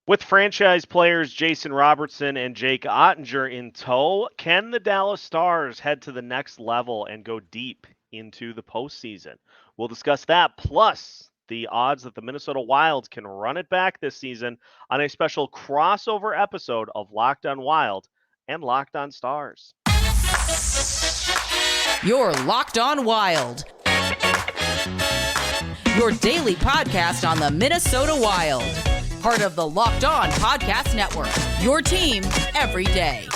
With franchise players Jason Robertson and Jake Ottinger in tow, can the Dallas Stars head to the next level and go deep into the postseason? We'll discuss that, plus the odds that the Minnesota Wild can run it back this season on a special crossover episode of Locked on Wild and Locked on Stars. You're Locked on Wild, your daily podcast on the Minnesota Wild. Part of the Locked On Podcast Network, your team every day.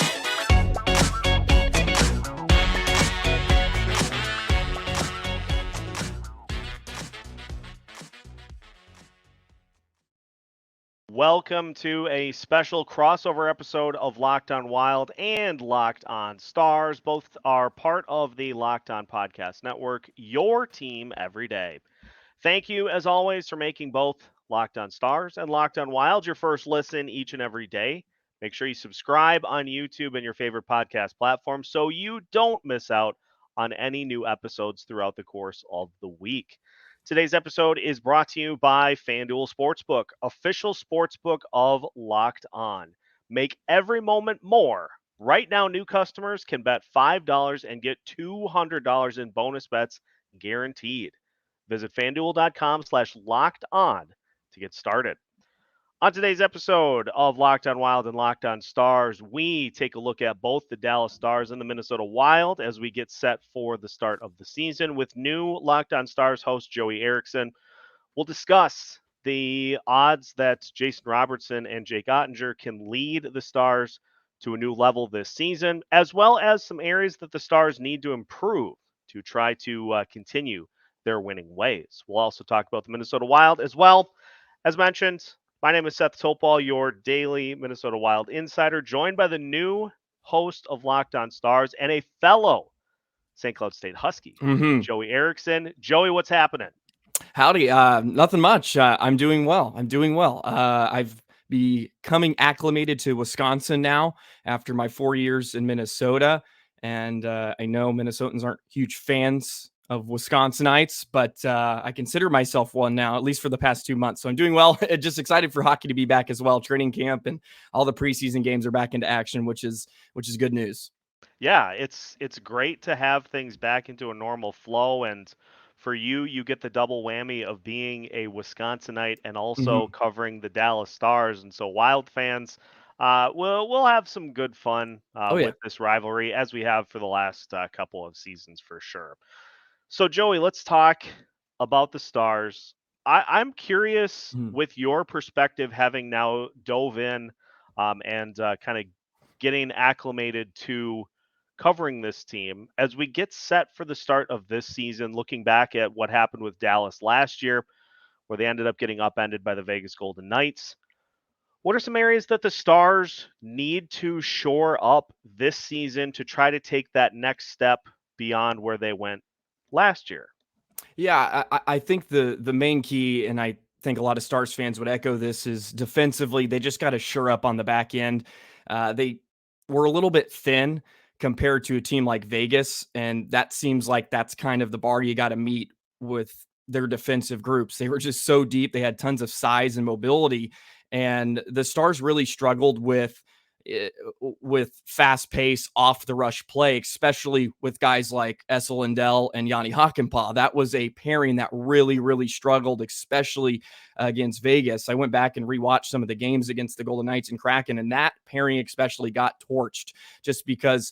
Welcome to a special crossover episode of Locked on Wild and Locked on Stars. Both are part of the Locked on Podcast Network, your team every day. Thank you, as always, for making both Locked on Stars and Locked on Wild your first listen each and every day. Make sure you subscribe on YouTube and your favorite podcast platform so you don't miss out on any new episodes throughout the course of the week. Today's episode is brought to you by FanDuel Sportsbook, official sportsbook of Locked On. Make every moment more. Right now, new customers can bet $5 and get $200 in bonus bets guaranteed. Visit fanduel.com/locked-on to get started. On today's episode of Locked on Wild and Locked on Stars, we take a look at both the Dallas Stars and the Minnesota Wild as we get set for the start of the season with new Locked on Stars host Joey Erickson. We'll discuss the odds that Jason Robertson and Jake Ottinger can lead the Stars to a new level this season, as well as some areas that the Stars need to improve to try to continue their winning ways. We'll also talk about the Minnesota Wild as well. As mentioned, my name is Seth Topal, your daily Minnesota Wild insider, joined by the new host of Locked on Stars and a fellow St. Cloud State Husky, Joey Erickson. Joey, what's happening? Howdy. Nothing much. I'm doing well. I've becoming acclimated to Wisconsin now after my 4 years in Minnesota. And I know Minnesotans aren't huge fans of Wisconsinites, but I consider myself one now, at least for the past 2 months. So I'm doing well. Just excited for hockey to be back as well. Training camp and all the preseason games are back into action, which is good news. Yeah, it's great to have things back into a normal flow, and for you get the double whammy of being a Wisconsinite and also covering the Dallas Stars. And so Wild fans, we'll have some good fun with this rivalry as we have for the last couple of seasons for sure. So Joey, let's talk about the Stars. I'm curious with your perspective, having now dove in and kind of getting acclimated to covering this team as we get set for the start of this season, looking back at what happened with Dallas last year, where they ended up getting upended by the Vegas Golden Knights. What are some areas that the Stars need to shore up this season to try to take that next step beyond where they went last year? Yeah, I think the main key, and I think a lot of Stars fans would echo this, is defensively, they just got to shore up on the back end. They were a little bit thin compared to a team like Vegas, and that seems like that's kind of the bar you got to meet with their defensive groups. They were just so deep. They had tons of size and mobility, and the Stars really struggled with fast pace off the rush play, especially with guys like Esa Lindell and Yanni Hakanpää. That was a pairing that really struggled, especially against Vegas. I went back and rewatched some of the games against the Golden Knights and Kraken, and that pairing especially got torched just because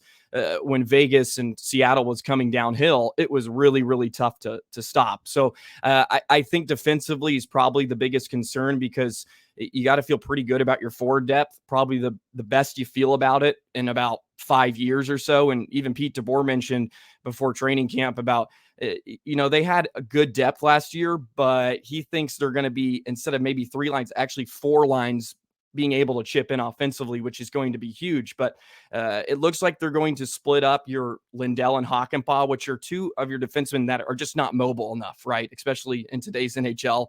when Vegas and Seattle was coming downhill, it was really tough to stop. So I think defensively is probably the biggest concern, because you got to feel pretty good about your forward depth, probably the best you feel about it in about 5 years or so. And even Pete DeBoer mentioned before training camp about, they had a good depth last year, but he thinks they're going to be, instead of maybe 3 lines, actually 4 lines being able to chip in offensively, which is going to be huge. But it looks like they're going to split up your Lindell and Hakanpää, which are 2 of your defensemen that are just not mobile enough, right? Especially in today's NHL.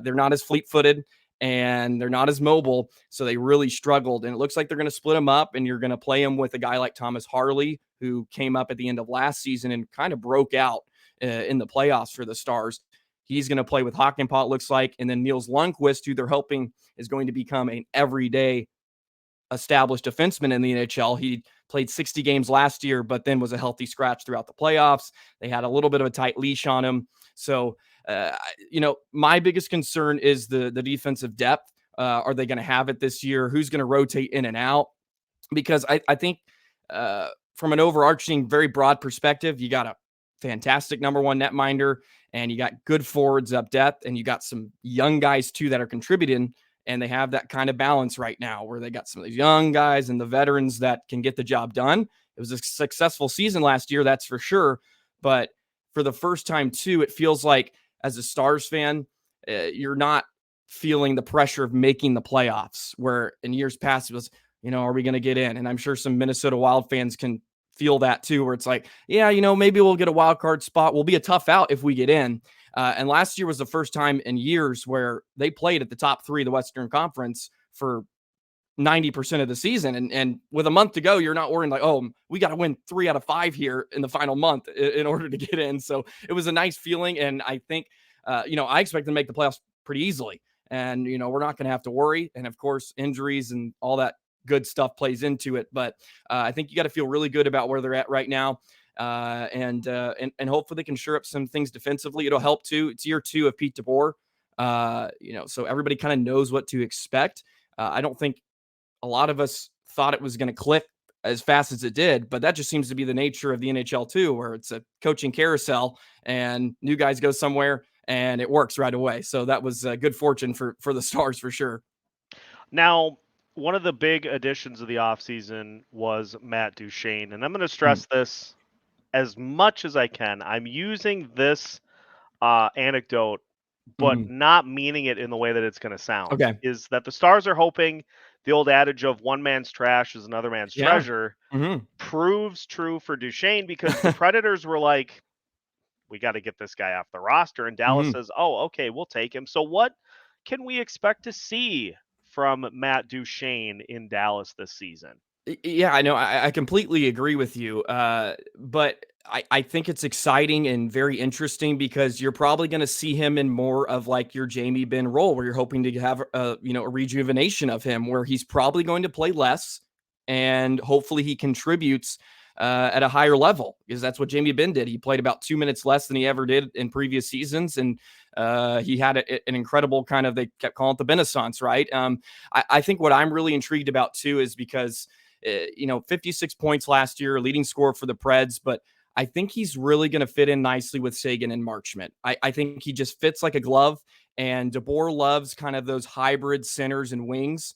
They're not as fleet-footed and they're not as mobile, so they really struggled. And it looks like they're going to split them up, and you're going to play them with a guy like Thomas Harley, who came up at the end of last season and kind of broke out in the playoffs for the Stars. He's going to play with Hakanpää, it looks like. And then Niels Lundqvist, who they're hoping is going to become an everyday established defenseman in the NHL. He played 60 games last year, but then was a healthy scratch throughout the playoffs. They had a little bit of a tight leash on him. So, my biggest concern is the defensive depth. Are they going to have it this year? Who's going to rotate in and out? Because I think from an overarching, very broad perspective, you got a fantastic number one netminder, and you got good forwards up depth, and you got some young guys too that are contributing. And they have that kind of balance right now where they got some of these young guys and the veterans that can get the job done. It was a successful season last year, that's for sure. But for the first time too, it feels like as a Stars fan, you're not feeling the pressure of making the playoffs, where in years past it was, are we going to get in? And I'm sure some Minnesota Wild fans can feel that too, where it's like, yeah, maybe we'll get a wild card spot. We'll be a tough out if we get in. And last year was the first time in years where they played at the top three of the Western Conference for 90% of the season. And with a month to go, you're not worrying like, oh, we got to win 3 out of 5 here in the final month in order to get in. So it was a nice feeling. And I think, I expect them to make the playoffs pretty easily. And, we're not going to have to worry. And of course, injuries and all that good stuff plays into it. But I think you got to feel really good about where they're at right now. And hopefully they can shore up some things defensively. It'll help too. It's year 2 of Pete DeBoer. So everybody kind of knows what to expect. I don't think a lot of us thought it was going to click as fast as it did, but that just seems to be the nature of the NHL too, where it's a coaching carousel and new guys go somewhere and it works right away. So that was good fortune for the Stars for sure. Now, one of the big additions of the offseason was Matt Duchene, and I'm going to stress this as much as I can. I'm using this anecdote, but not meaning it in the way that it's going to sound. Okay. Is that the Stars are hoping the old adage of one man's trash is another man's treasure proves true for Duchene, because the Predators were like, we got to get this guy off the roster. And Dallas says, oh, okay, we'll take him. So what can we expect to see from Matt Duchene in Dallas this season? Yeah, I know. I completely agree with you. But I think it's exciting and very interesting because you're probably going to see him in more of like your Jamie Benn role, where you're hoping to have a rejuvenation of him, where he's probably going to play less and hopefully he contributes at a higher level, because that's what Jamie Benn did. He played about 2 minutes less than he ever did in previous seasons. And he had an incredible kind of, they kept calling it the Renaissance, right? I think what I'm really intrigued about too is because 56 points last year, leading scorer for the Preds, but I think he's really going to fit in nicely with Seguin and Marchment. I think he just fits like a glove, and DeBoer loves kind of those hybrid centers and wings.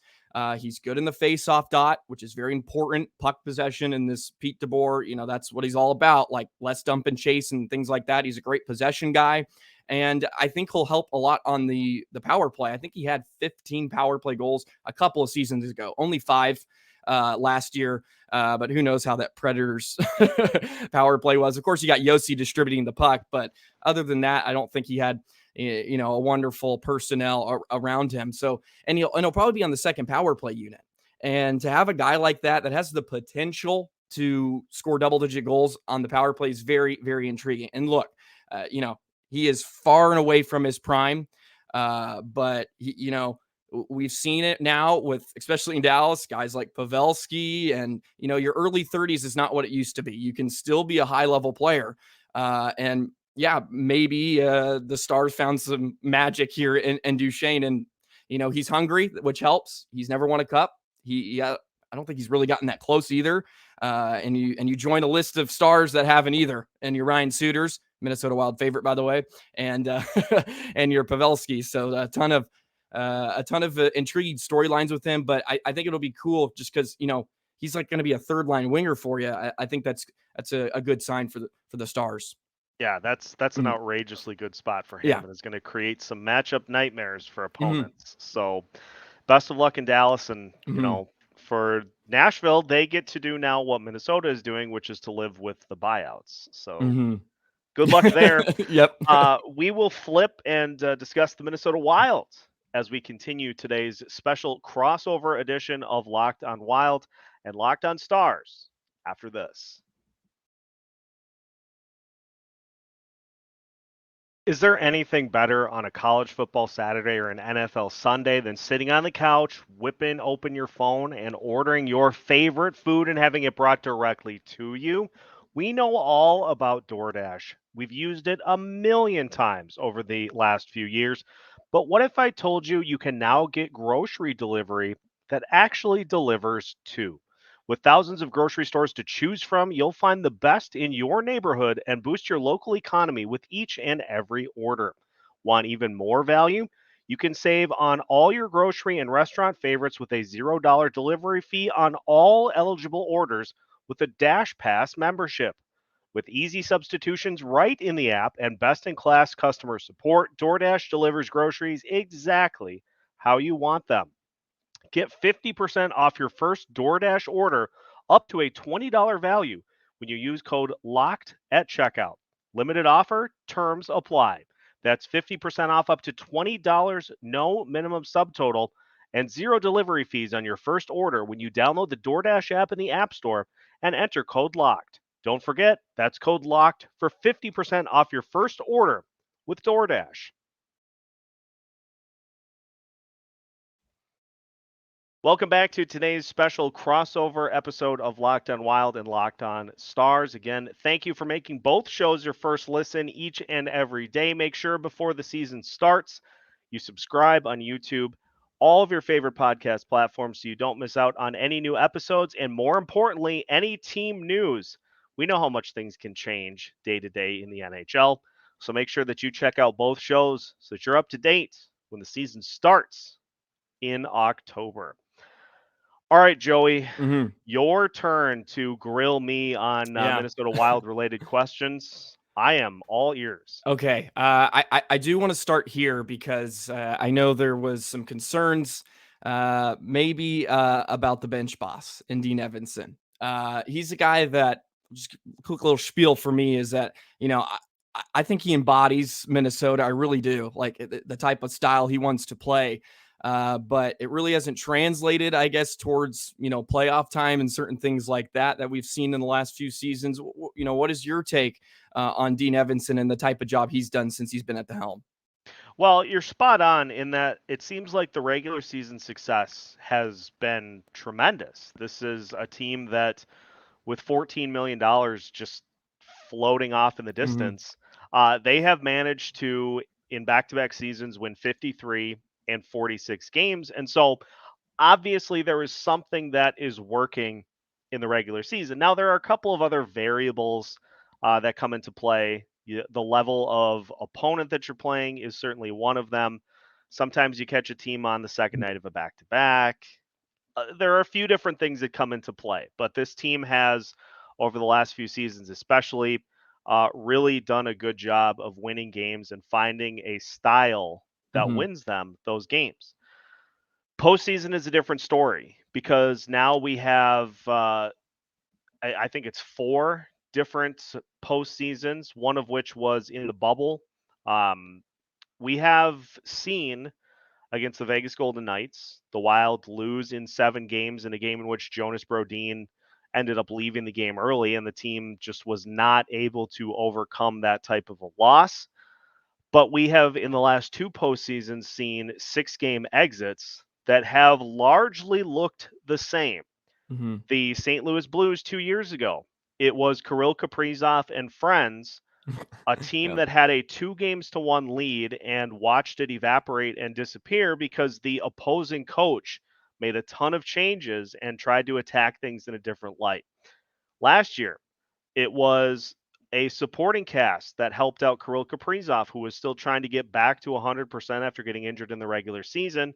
He's good in the face-off dot, which is very important. Puck possession in this Pete DeBoer, that's what he's all about, like less dump and chase and things like that. He's a great possession guy. And I think he'll help a lot on the power play. I think he had 15 power play goals a couple of seasons ago, only 5 last year. But who knows how that Predators power play was. Of course, you got Yossi distributing the puck, but other than that, I don't think he had, a wonderful personnel around him. So, and he'll probably be on the second power play unit. And to have a guy like that has the potential to score double-digit goals on the power play is very, very intriguing. And look, he is far and away from his prime, but he, we've seen it now with, especially in Dallas, guys like Pavelski, and, your early 30s is not what it used to be. You can still be a high level player. And yeah, maybe the Stars found some magic here in Duchene, and, he's hungry, which helps. He's never won a cup. I don't think he's really gotten that close either. And you join a list of Stars that haven't either. And you're Ryan Suiters, Minnesota Wild favorite, by the way, and and your Pavelski. So a ton of intriguing storylines with him, but I think it'll be cool just because he's like going to be a third line winger for you. I think that's a good sign for the Stars. Yeah, that's an outrageously good spot for him, and it's going to create some matchup nightmares for opponents. So best of luck in Dallas, and for Nashville, they get to do now what Minnesota is doing, which is to live with the buyouts. So good luck there. Yep. We will flip and discuss the Minnesota Wild as we continue today's special crossover edition of Locked on Wild and Locked on Stars after this. Is there anything better on a college football Saturday or an NFL Sunday than sitting on the couch, whipping open your phone, and ordering your favorite food and having it brought directly to you? We know all about DoorDash. We've used it a million times over the last few years. But what if I told you you can now get grocery delivery that actually delivers too? With thousands of grocery stores to choose from, you'll find the best in your neighborhood and boost your local economy with each and every order. Want even more value? You can save on all your grocery and restaurant favorites with a $0 delivery fee on all eligible orders with a Dash Pass membership. With easy substitutions right in the app and best in class customer support, DoorDash delivers groceries exactly how you want them. Get 50% off your first DoorDash order up to a $20 value when you use code LOCKED at checkout. Limited offer, terms apply. That's 50% off up to $20, no minimum subtotal, and zero delivery fees on your first order when you download the DoorDash app in the App Store and enter code LOCKED. Don't forget, that's code LOCKED for 50% off your first order with DoorDash. Welcome back to today's special crossover episode of Locked on Wild and Locked on Stars. Again, thank you for making both shows your first listen each and every day. Make sure before the season starts, you subscribe on YouTube, all of your favorite podcast platforms so you don't miss out on any new episodes and, more importantly, any team news. We know how much things can change day to day in the NHL, so make sure that you check out both shows so that you're up to date when the season starts in October. All right, Joey, your turn to grill me on Minnesota Wild related questions. I am all ears. Okay. I do want to start here because I know there was some concerns maybe about the bench boss in Dean Evason. He's a guy that, just a quick little spiel for me is that, I think he embodies Minnesota. I really do, like the type of style he wants to play. But it really hasn't translated, I guess, towards, playoff time and certain things like that we've seen in the last few seasons. What is your take on Dean Evason and the type of job he's done since he's been at the helm? Well, you're spot on in that it seems like the regular season success has been tremendous. This is a team that, with $14 million just floating off in the distance, they have managed to, in back-to-back seasons, win 53 and 46 games. And so obviously there is something that is working in the regular season. Now, there are a couple of other variables that come into play. The level of opponent that you're playing is certainly one of them. Sometimes you catch a team on the second night of a back-to-back. There are a few different things that come into play, but this team has, over the last few seasons especially, really done a good job of winning games and finding a style that wins them those games. Postseason is a different story because now we have, I think it's 4 different postseasons, one of which was in the bubble. We have seen against the Vegas Golden Knights, the Wild lose in 7 games in a game in which Jonas Brodin ended up leaving the game early, and the team just was not able to overcome that type of a loss. But we have, in the last 2 postseasons, seen 6-game exits that have largely looked the same. The St. Louis Blues 2 years ago, it was Kirill, Kaprizov, and friends, a team that had a 2-1 lead and watched it evaporate and disappear because the opposing coach made a ton of changes and tried to attack things in a different light. Last year, it was a supporting cast that helped out Kirill Kaprizov, who was still trying to get back to 100% after getting injured in the regular season.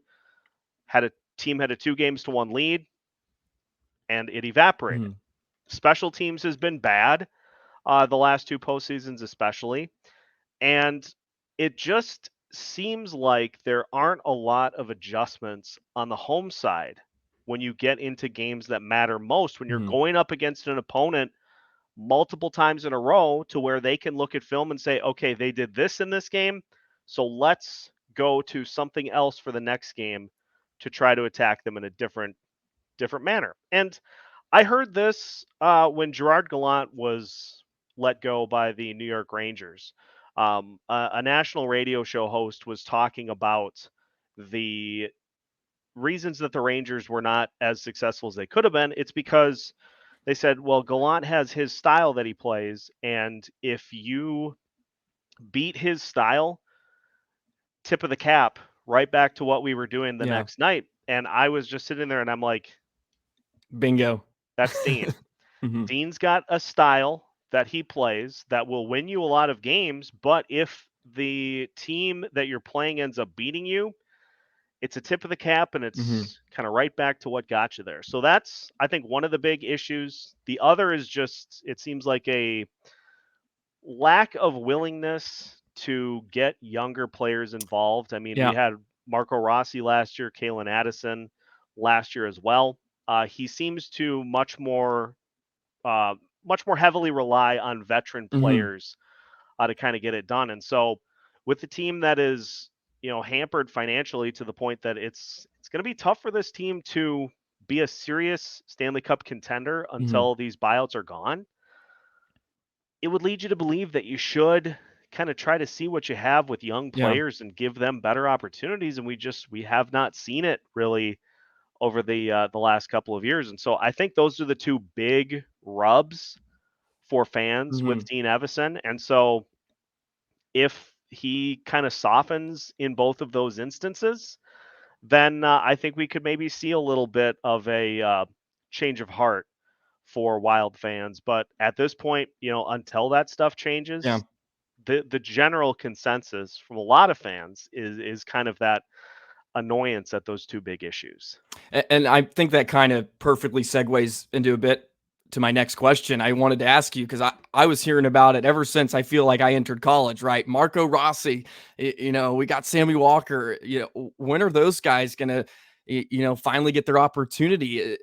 Had a 2-1 lead, and it evaporated. Special teams has been bad the last 2 postseasons especially, and it just seems like there aren't a lot of adjustments on the home side when you get into games that matter most, when you're going up against an opponent multiple times in a row to where they can look at film and say, okay, they did this in this game, so let's go to something else for the next game to try to attack them in a different manner. And I heard this when Gerard Gallant was let go by the New York Rangers. A national radio show host was talking about the reasons that the Rangers were not as successful as they could have been. It's because they said, well, Gallant has his style that he plays, and if you beat his style, tip of the cap, right back to what we were doing the next night. And I was just sitting there and I'm like, bingo. That's Dean. Dean's got a style that he plays that will win you a lot of games, but if the team that you're playing ends up beating you, it's a tip of the cap and it's kind of right back to what got you there. So that's, I think, one of the big issues. The other is just, it seems like a lack of willingness to get younger players involved. I mean, we had Marco Rossi last year, Kalen Addison last year as well. He seems to much more heavily rely on veteran players to kind of get it done. And so with the team that is, hampered financially to the point that it's going to be tough for this team to be a serious Stanley Cup contender until these buyouts are gone, it would lead you to believe that you should kind of try to see what you have with young players and give them better opportunities. And we have not seen it really over the last couple of years. And so I think those are the two big rubs for fans with Dean Evason. And so if he kind of softens in both of those instances, then I think we could maybe see a little bit of a change of heart for Wild fans. But at this point, until that stuff changes, the general consensus from a lot of fans is kind of that annoyance at those two big issues. And I think that kind of perfectly segues into a bit to my next question I wanted to ask you, because I was hearing about it ever since I feel like I entered college, right? Marco Rossi, we got Sammy Walker, when are those guys going to, finally get their opportunity?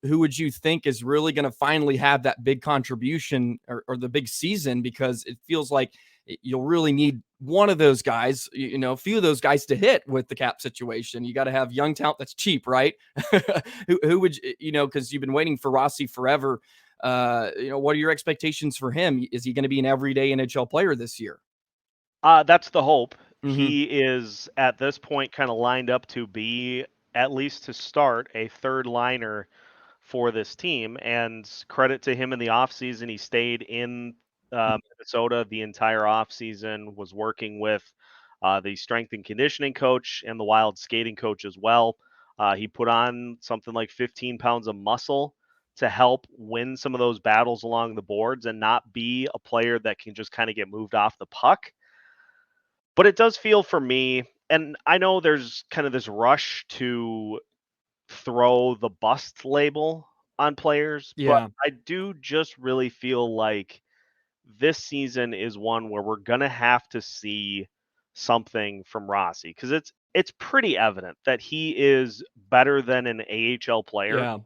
Who would you think is really going to finally have that big contribution or the big season? Because it feels like you'll really need one of those guys, a few of those guys to hit with the cap situation. You got to have young talent that's cheap, right? who would, because you've been waiting for Rossi forever. What are your expectations for him? Is he going to be an everyday NHL player this year? That's the hope. He is at this point kind of lined up to be, at least to start, a third liner for this team. And credit to him in the offseason. He stayed in Minnesota the entire offseason, was working with the strength and conditioning coach and the Wild skating coach as well. He put on something like 15 pounds of muscle to help win some of those battles along the boards and not be a player that can just kind of get moved off the puck. But it does feel for me, and I know there's kind of this rush to throw the bust label on players, but I do just really feel like this season is one where we're going to have to see something from Rossi, because it's pretty evident that he is better than an AHL player.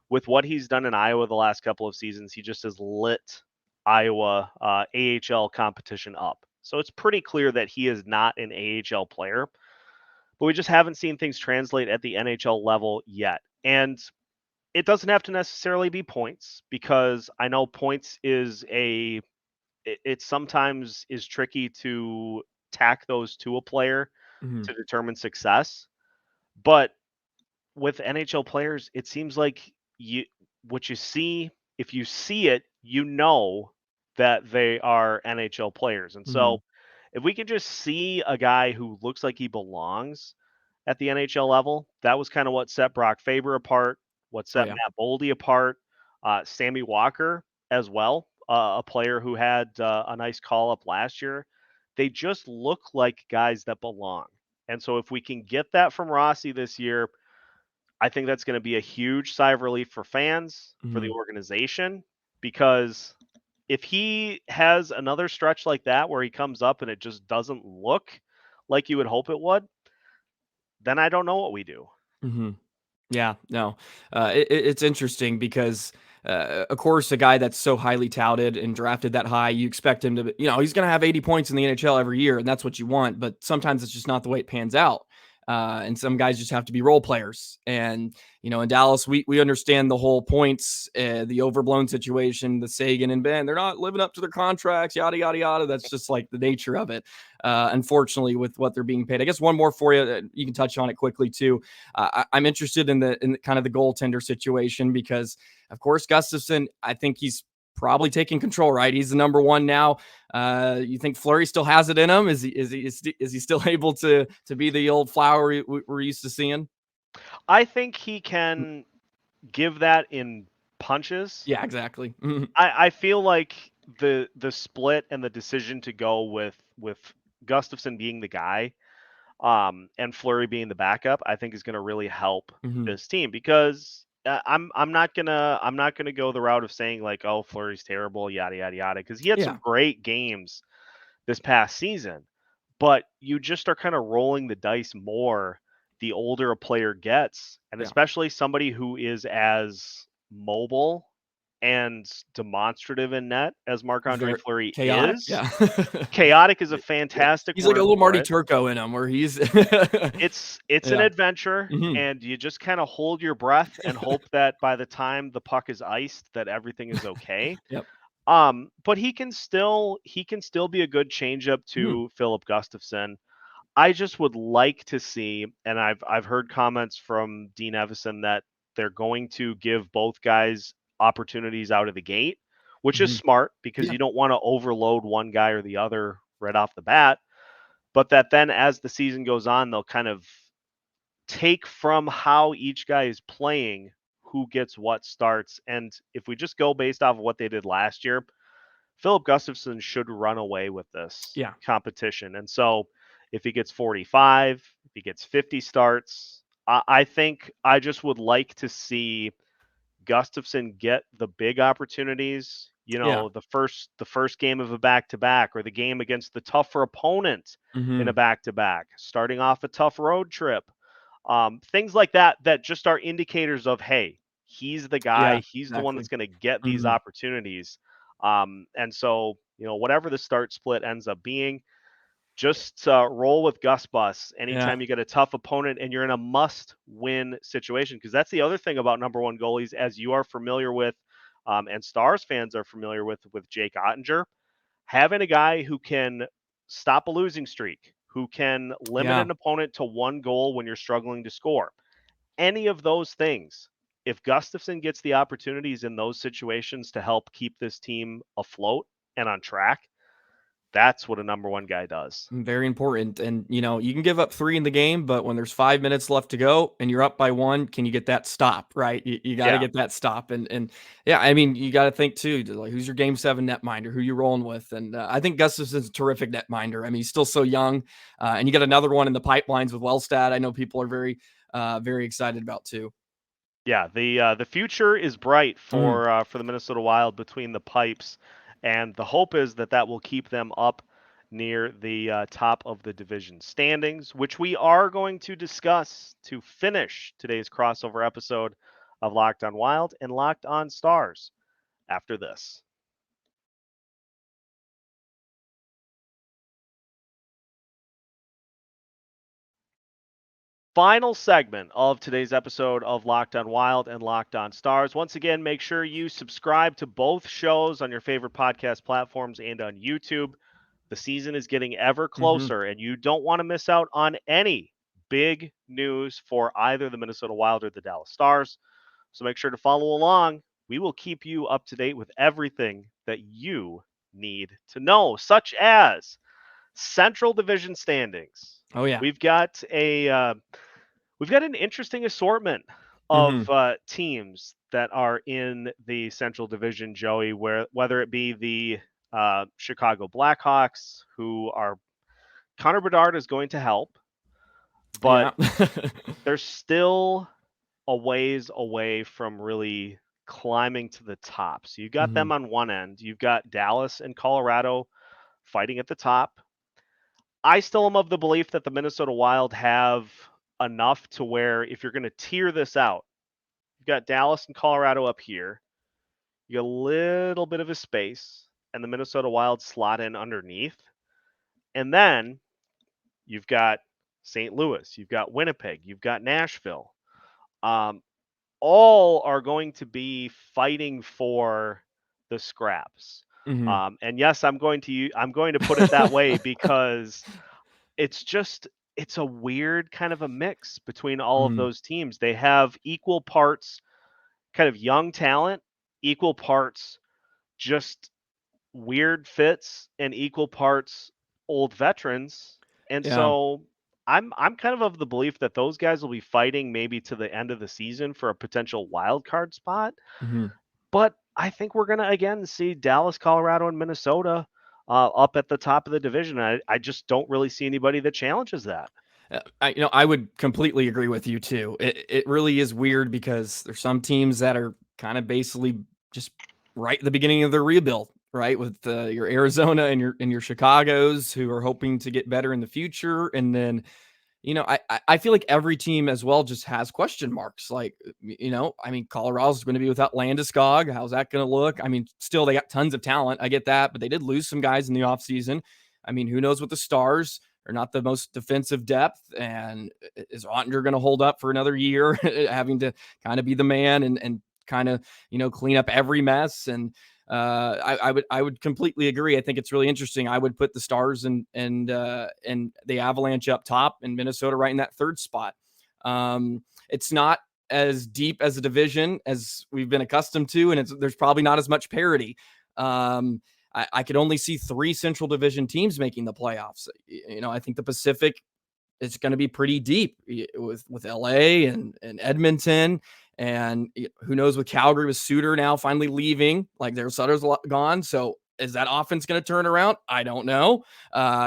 With what he's done in Iowa the last couple of seasons, he just has lit Iowa AHL competition up. So it's pretty clear that he is not an AHL player, but we just haven't seen things translate at the NHL level yet. And it doesn't have to necessarily be points, because I know points is it sometimes is tricky to tack those to a player to determine success. But with NHL players, it seems like what you see, if you see it, that they are NHL players. And so if we can just see a guy who looks like he belongs at the NHL level, that was kind of what set Brock Faber apart, what set Matt Boldy apart, Sammy Walker as well, a player who had a nice call-up last year. They just look like guys that belong. And so if we can get that from Rossi this year, I think that's going to be a huge sigh of relief for fans, for the organization, because if he has another stretch like that where he comes up and it just doesn't look like you would hope it would, then I don't know what we do. Yeah, no, it's interesting because, of course, a guy that's so highly touted and drafted that high, you expect him to, he's going to have 80 points in the NHL every year, and that's what you want. But sometimes it's just not the way it pans out. And some guys just have to be role players. And, in Dallas, we understand the whole points, the overblown situation, the Sagan and Ben, they're not living up to their contracts, yada, yada, yada. That's just like the nature of it, unfortunately, with what they're being paid. I guess one more for you. You can touch on it quickly, too. I'm interested in the kind of the goaltender situation because, of course, Gustavsson, I think he's probably taking control, right? He's the number one now. You think Fleury still has it in him? Is he still able to be the old Flower we're used to seeing? I think he can give that in punches. Yeah, exactly. I feel like the split and the decision to go with Gustafsson being the guy, and Fleury being the backup, I think is going to really help this team because I'm not gonna go the route of saying like, oh, Fleury's terrible, yada yada yada, because he had some great games this past season, but you just are kind of rolling the dice more the older a player gets, and especially somebody who is as mobile and demonstrative in net as Marc-Andre Fleury chaotic. is. Yeah. Chaotic is a fantastic he's word like a little for Marty it. Turco in him where he's it's an adventure, and you just kind of hold your breath and hope that by the time the puck is iced that everything is okay. Yep. But he can still be a good changeup to Filip Gustavsson. I just would like to see, and I've heard comments from Dean Evason that they're going to give both guys opportunities out of the gate, which is smart because you don't want to overload one guy or the other right off the bat. But that then as the season goes on, they'll kind of take from how each guy is playing who gets what starts. And if we just go based off of what they did last year, Filip Gustavsson should run away with this competition. And so if he gets 45, if he gets 50 starts, I think I just would like to see Gustavsson get the big opportunities, the first game of a back-to-back or the game against the tougher opponent in a back-to-back, starting off a tough road trip. Things like that just are indicators of, hey, he's the guy, he's the one that's going to get these opportunities. And so, whatever the start split ends up being, just roll with Gus Bus anytime you get a tough opponent and you're in a must-win situation. Because that's the other thing about number one goalies, as you are familiar with, and Stars fans are familiar with Jake Ottinger, having a guy who can stop a losing streak, who can limit an opponent to one goal when you're struggling to score. Any of those things, if Gustavsson gets the opportunities in those situations to help keep this team afloat and on track, that's what a number one guy does. Very important. And, you can give up 3 in the game, but when there's 5 minutes left to go and you're up by 1, can you get that stop, right? You got to get that stop. And yeah, I mean, you got to think too, like, who's your game 7 netminder, who you rolling with. And I think Gustafsson's a terrific netminder. I mean, he's still so young, and you got another one in the pipelines with Wellstad. I know people are very, very excited about too. Yeah, the future is bright for the Minnesota Wild between the pipes, and the hope is that will keep them up near the top of the division standings, which we are going to discuss to finish today's crossover episode of Locked on Wild and Locked on Stars after this. Final segment of today's episode of Locked on Wild and Locked on Stars. Once again, make sure you subscribe to both shows on your favorite podcast platforms and on YouTube. The season is getting ever closer, and you don't want to miss out on any big news for either the Minnesota Wild or the Dallas Stars. So make sure to follow along. We will keep you up to date with everything that you need to know, such as Central Division standings. Oh yeah, we've got an interesting assortment of teams that are in the Central Division, Joey, whether it be the Chicago Blackhawks, who are Connor Bedard is going to help, but they're still a ways away from really climbing to the top. So you got them on one end. You've got Dallas and Colorado fighting at the top. I still am of the belief that the Minnesota Wild have enough to where if you're going to tier this out, you've got Dallas and Colorado up here. You got a little bit of a space, and the Minnesota Wild slot in underneath. And then you've got St. Louis, you've got Winnipeg, you've got Nashville. Um, all are going to be fighting for the scraps. Mhm. And yes, I'm going to put it that way because it's just it's a weird kind of a mix between all of Mhm. those teams. They have equal parts kind of young talent, equal parts just weird fits, and equal parts old veterans. And Yeah. so I'm kind of the belief that those guys will be fighting maybe to the end of the season for a potential wild card spot. Mhm. But I think we're going to again see Dallas, Colorado, and Minnesota up at the top of the division. I just don't really see anybody that challenges that. I would completely agree with you too. It really is weird because there's some teams that are kind of basically just right at the beginning of their rebuild, right? With your Arizona and your Chicago's who are hoping to get better in the future, and then I feel like every team as well just has question marks. Like, I mean, Colorado's going to be without Landeskog. How's that going to look? I mean, still they got tons of talent. I get that, but they did lose some guys in the offseason. I mean, who knows with the Stars? They're not the most defensive depth. And is Ottinger going to hold up for another year, having to be the man and kind of, clean up every mess? And I would completely agree. I think it's really interesting. I would put the Stars and the Avalanche up top, and Minnesota right in that third spot. It's not as deep as a division as we've been accustomed to, and there's probably not as much parity. I could only see 3 Central Division teams making the playoffs. I think the Pacific is going to be pretty deep with LA and Edmonton. And who knows with Calgary, with Suter now finally leaving, like their Sutter's gone. So is that offense going to turn around? I don't know.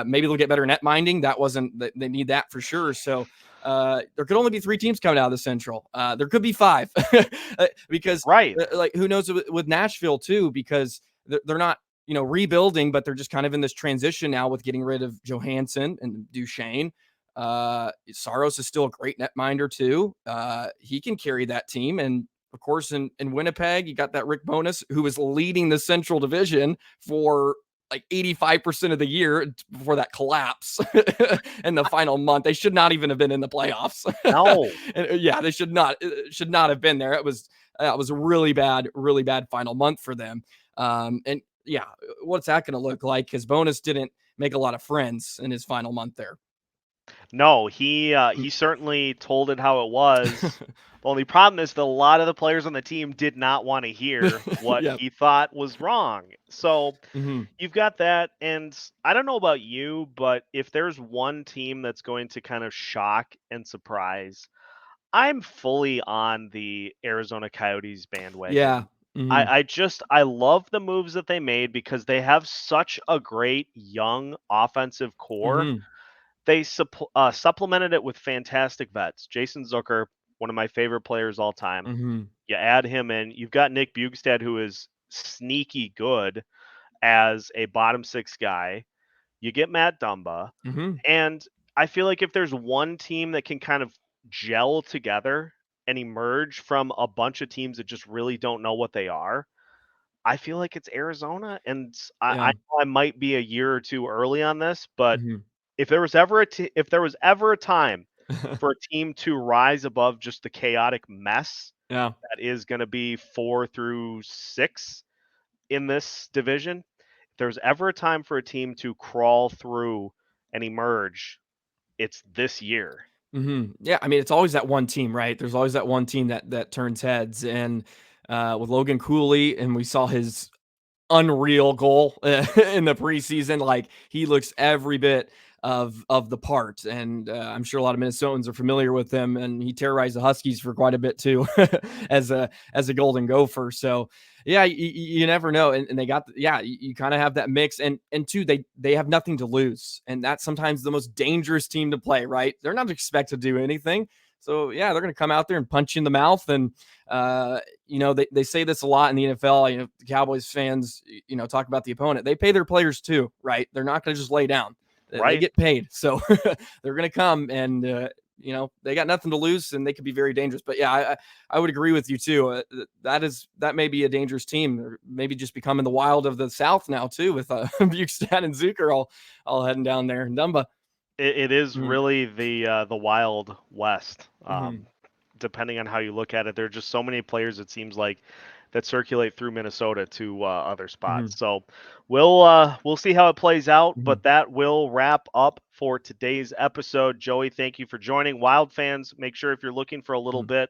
Maybe they'll get better net minding. They need that for sure. So there could only be 3 teams coming out of the Central. There could be 5 because Right. like who knows with Nashville too, because they're not, rebuilding, but they're just kind of in this transition now with getting rid of Johansson and Duchene. Saros is still a great netminder too. He can carry that team. And of course, in Winnipeg, you got that Rick Bowness, who was leading the Central Division for like 85% of the year before that collapse in the final month. They should not even have been in the playoffs. No. And, yeah, they should not have been there. It was a really bad final month for them. And yeah, what's that going to look like? Because Bowness didn't make a lot of friends in his final month there. No, he certainly told it how it was. The only problem is that a lot of the players on the team did not want to hear what Yep. he thought was wrong. So Mm-hmm. you've got that, and I don't know about you, but if there's one team that's going to kind of shock and surprise, I'm fully on the Arizona Coyotes Yeah. bandwagon. Mm-hmm. I love the moves that they made because they have such a great young offensive core. Mm-hmm. They supplemented it with fantastic vets. Jason Zucker, one of my favorite players all time. Mm-hmm. You add him in. You've got Nick Bjugstad, who is sneaky good as a bottom 6 guy. You get Matt Dumba. Mm-hmm. And I feel like if there's one team that can kind of gel together and emerge from a bunch of teams that just really don't know what they are, I feel like it's Arizona. And I Yeah. know I might be a year or two early on this, but Mm-hmm. if there was ever a time for a team to rise above just the chaotic mess Yeah. that is going to be 4 through 6 in this division, if there's ever a time for a team to crawl through and emerge, it's this year. Mm-hmm. Yeah. I mean, it's always that one team, right? There's always that one team that turns heads. And with Logan Cooley, and we saw his unreal goal in the preseason. Like he looks every bit of the part, and I'm sure a lot of Minnesotans are familiar with him. And he terrorized the Huskies for quite a bit too, as a Golden Gopher. So yeah, you never know. And they got you kind of have that mix, and two, they have nothing to lose, and that's sometimes the most dangerous team to play. Right? They're not expected to do anything. So yeah, they're going to come out there and punch you in the mouth. And they say this a lot in the NFL. The Cowboys fans, talk about the opponent. They pay their players too, right? They're not going to just lay down. They Right. get paid, so they're going to come, and they got nothing to lose, and they could be very dangerous. But yeah, I would agree with you too. That may be a dangerous team, or maybe just becoming the Wild of the South now too, with Bukestad and Zucker all heading down there, and Dumba. It is Mhm. really the Wild West. Mhm. Depending on how you look at it, there are just so many players, it seems like, that circulate through Minnesota to other Mhm. spots. So we'll see how it plays out, Mhm. but that will wrap up for today's episode. Joey, thank you for joining. Wild fans, make sure if you're looking for a little Mhm. bit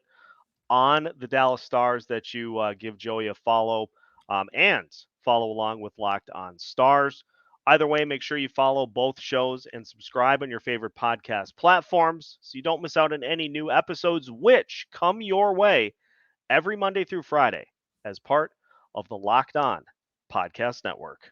on the Dallas Stars that you give Joey a follow, and follow along with Locked On Stars. Either way, make sure you follow both shows and subscribe on your favorite podcast platforms so you don't miss out on any new episodes, which come your way every Monday through Friday as part of the Locked On Podcast Network.